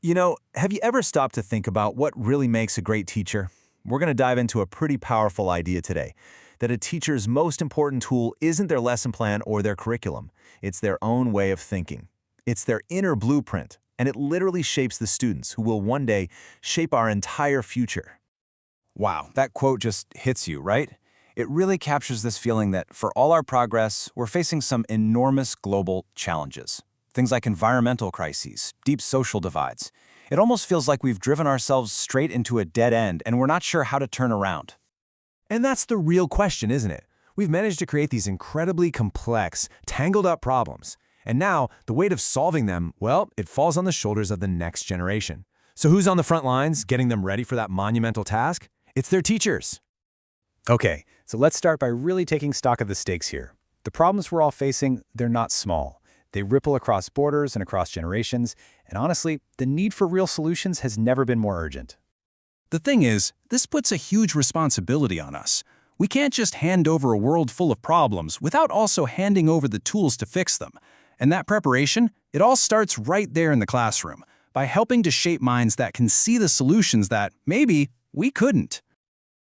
Have you ever stopped to think about what really makes a great teacher? We're going to dive into a pretty powerful idea today, that a teacher's most important tool isn't their lesson plan or their curriculum. It's their own way of thinking. It's their inner blueprint, and it literally shapes the students who will one day shape our entire future. Wow, that quote just hits you, right? It really captures this feeling that for all our progress, we're facing some enormous global challenges. Things like environmental crises, deep social divides. It almost feels like we've driven ourselves straight into a dead end and we're not sure how to turn around. And that's the real question, isn't it? We've managed to create these incredibly complex, tangled up problems. And now, the weight of solving them, well, it falls on the shoulders of the next generation. So who's on the front lines, getting them ready for that monumental task? It's their teachers. Okay, so let's start by really taking stock of the stakes here. The problems we're all facing, they're not small. They ripple across borders and across generations, and honestly, the need for real solutions has never been more urgent. The thing is, this puts a huge responsibility on us. We can't just hand over a world full of problems without also handing over the tools to fix them. And that preparation, it all starts right there in the classroom, by helping to shape minds that can see the solutions that, maybe, we couldn't.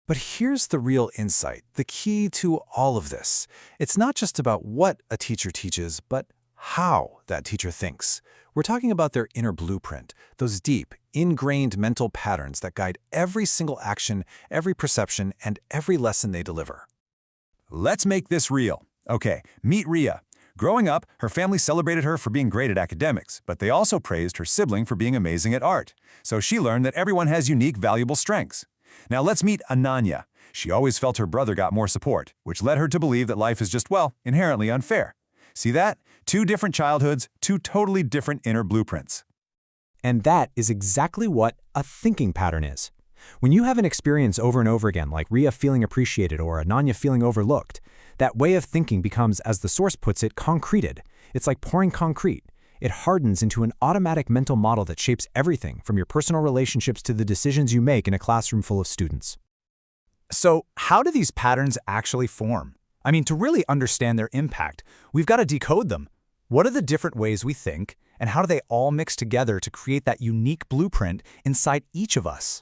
But here's the real insight, the key to all of this. It's not just about what a teacher teaches, but how that teacher thinks. We're talking about their inner blueprint, those deep, ingrained mental patterns that guide every single action, every perception, and every lesson they deliver. Let's make this real. Okay, meet Ria. Growing up, her family celebrated her for being great at academics, but they also praised her sibling for being amazing at art. So she learned that everyone has unique, valuable strengths. Now let's meet Ananya. She always felt her brother got more support, which led her to believe that life is just, well, inherently unfair. See that? Two different childhoods, two totally different inner blueprints. And that is exactly what a thinking pattern is. When you have an experience over and over again, like Ria feeling appreciated or Ananya feeling overlooked, that way of thinking becomes, as the source puts it, concreted. It's like pouring concrete. It hardens into an automatic mental model that shapes everything from your personal relationships to the decisions you make in a classroom full of students. So, how do these patterns actually form? I mean, to really understand their impact, we've got to decode them. What are the different ways we think, and how do they all mix together to create that unique blueprint inside each of us?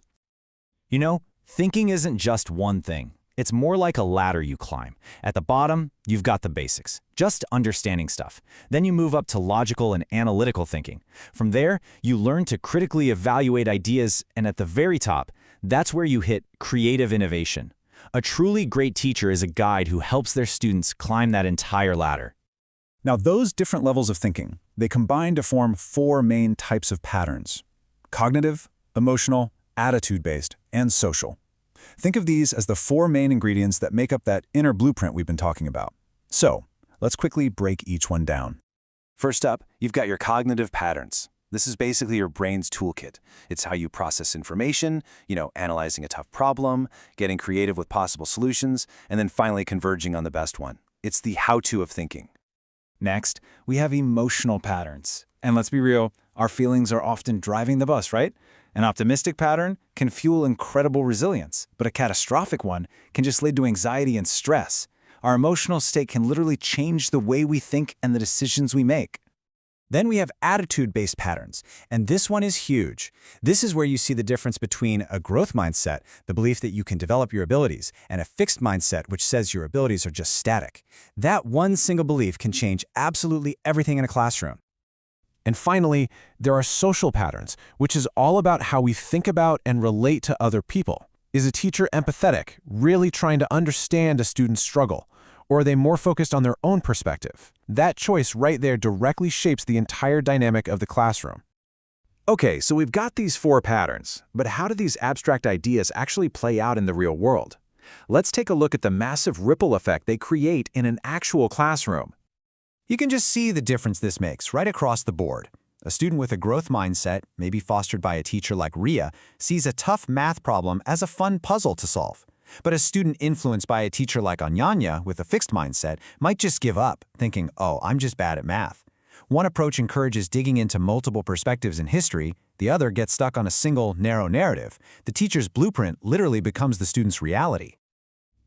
Thinking isn't just one thing. It's more like a ladder you climb. At the bottom, you've got the basics, just understanding stuff. Then you move up to logical and analytical thinking. From there, you learn to critically evaluate ideas, and at the very top, that's where you hit creative innovation. A truly great teacher is a guide who helps their students climb that entire ladder. Now those different levels of thinking, they combine to form four main types of patterns: cognitive, emotional, attitude-based, and social. Think of these as the four main ingredients that make up that inner blueprint we've been talking about. So, let's quickly break each one down. First up, you've got your cognitive patterns. This is basically your brain's toolkit. It's how you process information, analyzing a tough problem, getting creative with possible solutions, and then finally converging on the best one. It's the how-to of thinking. Next, we have emotional patterns. And let's be real, our feelings are often driving the bus, right? An optimistic pattern can fuel incredible resilience, but a catastrophic one can just lead to anxiety and stress. Our emotional state can literally change the way we think and the decisions we make. Then we have attitude-based patterns, and this one is huge. This is where you see the difference between a growth mindset, the belief that you can develop your abilities, and a fixed mindset which says your abilities are just static. That one single belief can change absolutely everything in a classroom. And finally, there are social patterns, which is all about how we think about and relate to other people. Is a teacher empathetic, really trying to understand a student's struggle? Or are they more focused on their own perspective? That choice right there directly shapes the entire dynamic of the classroom. Okay, so we've got these four patterns, but how do these abstract ideas actually play out in the real world? Let's take a look at the massive ripple effect they create in an actual classroom. You can just see the difference this makes right across the board. A student with a growth mindset, maybe fostered by a teacher like Ria, sees a tough math problem as a fun puzzle to solve. But a student influenced by a teacher like Anyanya with a fixed mindset might just give up, thinking, oh, I'm just bad at math. One approach encourages digging into multiple perspectives in history, the other gets stuck on a single, narrow narrative. The teacher's blueprint literally becomes the student's reality.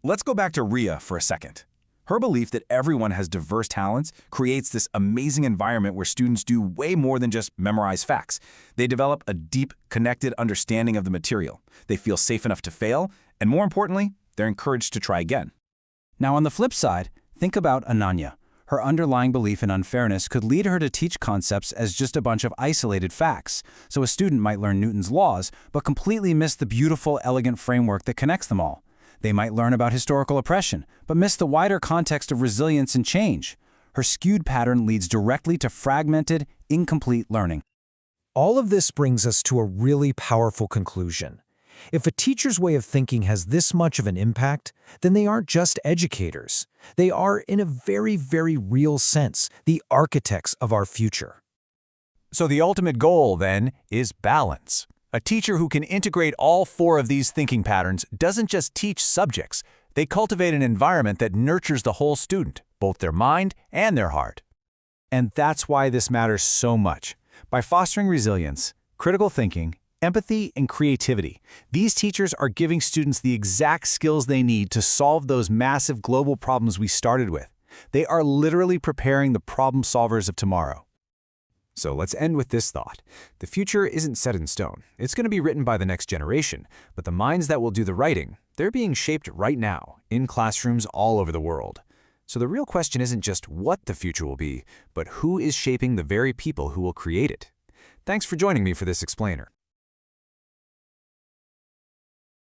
Let's go back to Ria for a second. Her belief that everyone has diverse talents creates this amazing environment where students do way more than just memorize facts. They develop a deep, connected understanding of the material. They feel safe enough to fail, and more importantly, they're encouraged to try again. Now, on the flip side, think about Ananya. Her underlying belief in unfairness could lead her to teach concepts as just a bunch of isolated facts. So a student might learn Newton's laws, but completely miss the beautiful, elegant framework that connects them all. They might learn about historical oppression, but miss the wider context of resilience and change. Her skewed pattern leads directly to fragmented, incomplete learning. All of this brings us to a really powerful conclusion. If a teacher's way of thinking has this much of an impact, then they aren't just educators. They are, in a very, very real sense, the architects of our future. So the ultimate goal, then, is balance. A teacher who can integrate all four of these thinking patterns doesn't just teach subjects. They cultivate an environment that nurtures the whole student, both their mind and their heart. And that's why this matters so much. By fostering resilience, critical thinking, empathy, and creativity, these teachers are giving students the exact skills they need to solve those massive global problems we started with. They are literally preparing the problem solvers of tomorrow. So let's end with this thought. The future isn't set in stone. It's going to be written by the next generation, but the minds that will do the writing, they're being shaped right now in classrooms all over the world. So the real question isn't just what the future will be, but who is shaping the very people who will create it. Thanks for joining me for this explainer.